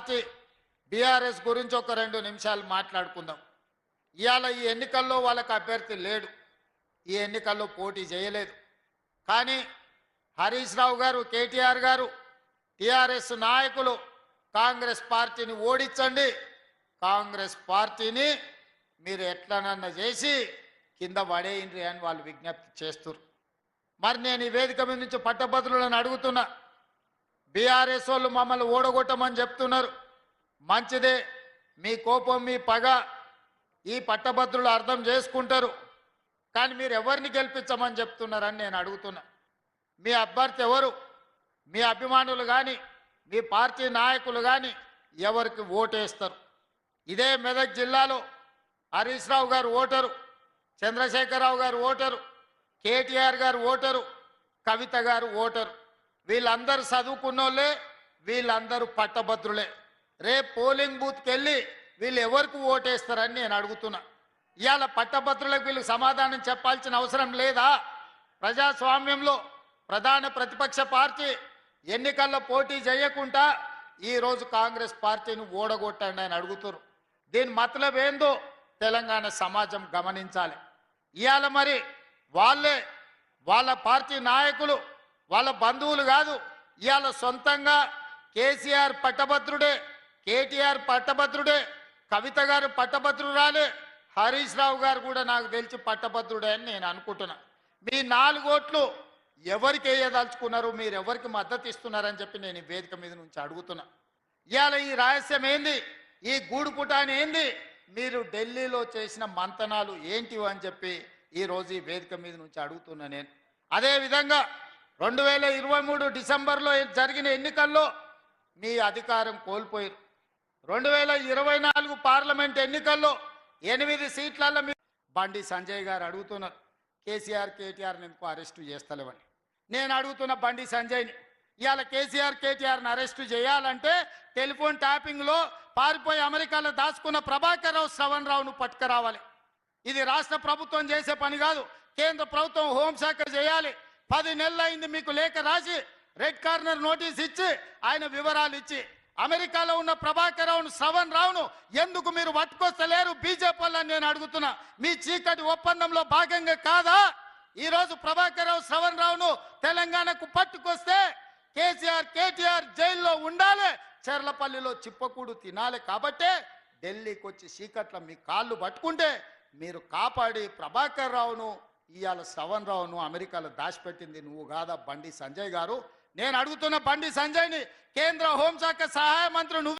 Party BRS గురించి ఒక 2 నిమిషాలు మాట్లాడుకుందాం. ఇవాళ ఈ ఎన్నికల్లో వాళ్ళకి అభ్యర్థి లేడు, ఈ ఎన్నికల్లో పోటీ చేయలేదు. కానీ హరీష్ రావు గారు, కేటీఆర్ గారు, టీఆర్ఎస్ నాయకులు కాంగ్రెస్ పార్టీని ఓడించండి, కాంగ్రెస్ పార్టీని మీరు ఎట్లనన్నా చేసి కింద పడేయండి అని వాళ్ళు విజ్ఞప్తి చేస్తున్నారు. మరి నేను ఈ వేదిక మీద నుంచి పట్టభద్రులను అడుగుతున్నా, బీఆర్ఎస్ వాళ్ళు మమ్మల్ని ఓడగొట్టమని చెప్తున్నారు. మంచిదే, మీ కోపం మీ పగ ఈ పట్టభద్రులు అర్థం చేసుకుంటారు. కానీ మీరు ఎవరిని గెలిపించమని చెప్తున్నారని నేను అడుగుతున్నా. మీ అభ్యర్థి ఎవరు? మీ అభిమానులు కానీ మీ పార్టీ నాయకులు కానీ ఎవరికి ఓటేస్తారు? ఇదే మెదక్ జిల్లాలో హరీష్ రావు గారు ఓటరు, చంద్రశేఖరరావు గారు ఓటరు, కేటీఆర్ గారు ఓటరు, కవిత గారు ఓటరు. వీళ్ళందరూ చదువుకున్నోళ్ళే, వీళ్ళందరూ పట్టభద్రులే. రేపు పోలింగ్ బూత్కి వెళ్ళి వీళ్ళు ఎవరికి ఓటేస్తారని నేను అడుగుతున్నా. ఇవాళ పట్టభద్రులకు వీళ్ళు సమాధానం చెప్పాల్సిన అవసరం లేదా? ప్రజాస్వామ్యంలో ప్రధాన ప్రతిపక్ష పార్టీ ఎన్నికల్లో పోటీ చేయకుండా ఈరోజు కాంగ్రెస్ పార్టీని ఓడగొట్టండి అని అడుగుతారు. దీని మతలబ్ ఏందో తెలంగాణ సమాజం గమనించాలి. ఇవాళ మరి వాళ్ళే, వాళ్ళ పార్టీ నాయకులు, వాళ్ళ బంధువులు కాదు, ఇవాళ సొంతంగా కేసీఆర్ పట్టభద్రుడే, కేటీఆర్ పట్టభద్రుడే, కవిత గారు పట్టభద్రురాలే, హరీష్ రావు గారు కూడా నాకు తెలిసి పట్టభద్రుడే అని నేను అనుకుంటున్నా. మీ 4 ఓట్లు ఎవరికి వేయదలుచుకున్నారు, మీరు ఎవరికి మద్దతు ఇస్తున్నారని చెప్పి నేను ఈ వేదిక మీద నుంచి అడుగుతున్నా. ఇవాళ ఈ రహస్యం ఏంది, ఈ గూడుపుటాని ఏంది, మీరు ఢిల్లీలో చేసిన మంతనాలు ఏంటివి అని చెప్పి ఈరోజు ఈ వేదిక మీద నుంచి అడుగుతున్నా నేను. అదేవిధంగా 2023 డిసెంబర్లో జరిగిన ఎన్నికల్లో మీ అధికారం కోల్పోయారు. 2024 పార్లమెంట్ ఎన్నికల్లో 8 సీట్లలో మీ బండి సంజయ్ గారు అడుగుతున్నారు, కేసీఆర్ కేటీఆర్ని ఎందుకు అరెస్టు చేస్తలేవని. నేను అడుగుతున్న బండి సంజయ్ని, ఇవాళ కేసీఆర్ కేటీఆర్ని అరెస్టు చేయాలంటే టెలిఫోన్ ట్యాపింగ్లో పారిపోయి అమెరికాలో దాచుకున్న ప్రభాకర్ రావు, శ్రవణ్ రావును పట్టుకురావాలి. ఇది రాష్ట్ర ప్రభుత్వం చేసే పని కాదు, కేంద్ర ప్రభుత్వం హోంశాఖ చేయాలి. 10 నెలలు అయింది మీకు లేఖ రాసి, రెడ్ కార్నర్ నోటీస్ ఇచ్చి, ఆయన వివరాలు ఇచ్చి, అమెరికాలో ఉన్న ప్రభాకర్ రావును, శ్రవణ్ రావును ఎందుకు మీరు పట్టుకొస్తలేరు బీజేపీ వాళ్ళని నేను అడుగుతున్నా. మీ చీకటి ఒప్పందంలో భాగంగా కాదా ఈరోజు ప్రభాకర్ రావు, శ్రవణ్ రావును తెలంగాణకు పట్టుకొస్తే కేసీఆర్ కేటీఆర్ జైల్లో ఉండాలి, చెర్లపల్లిలో చిప్పకూడు తినాలి. కాబట్టే ఢిల్లీకి వచ్చి చీకట్ల మీ కాళ్ళు పట్టుకుంటే మీరు కాపాడి ప్రభాకర్ రావును, ఇవాళ శ్రవణ్ రావును అమెరికాలో దాచిపెట్టింది నువ్వు కాదా బండి సంజయ్ గారు? నేను అడుగుతున్న బండి సంజయ్ని, కేంద్ర హోంశాఖ సహాయ మంత్రి నువ్వు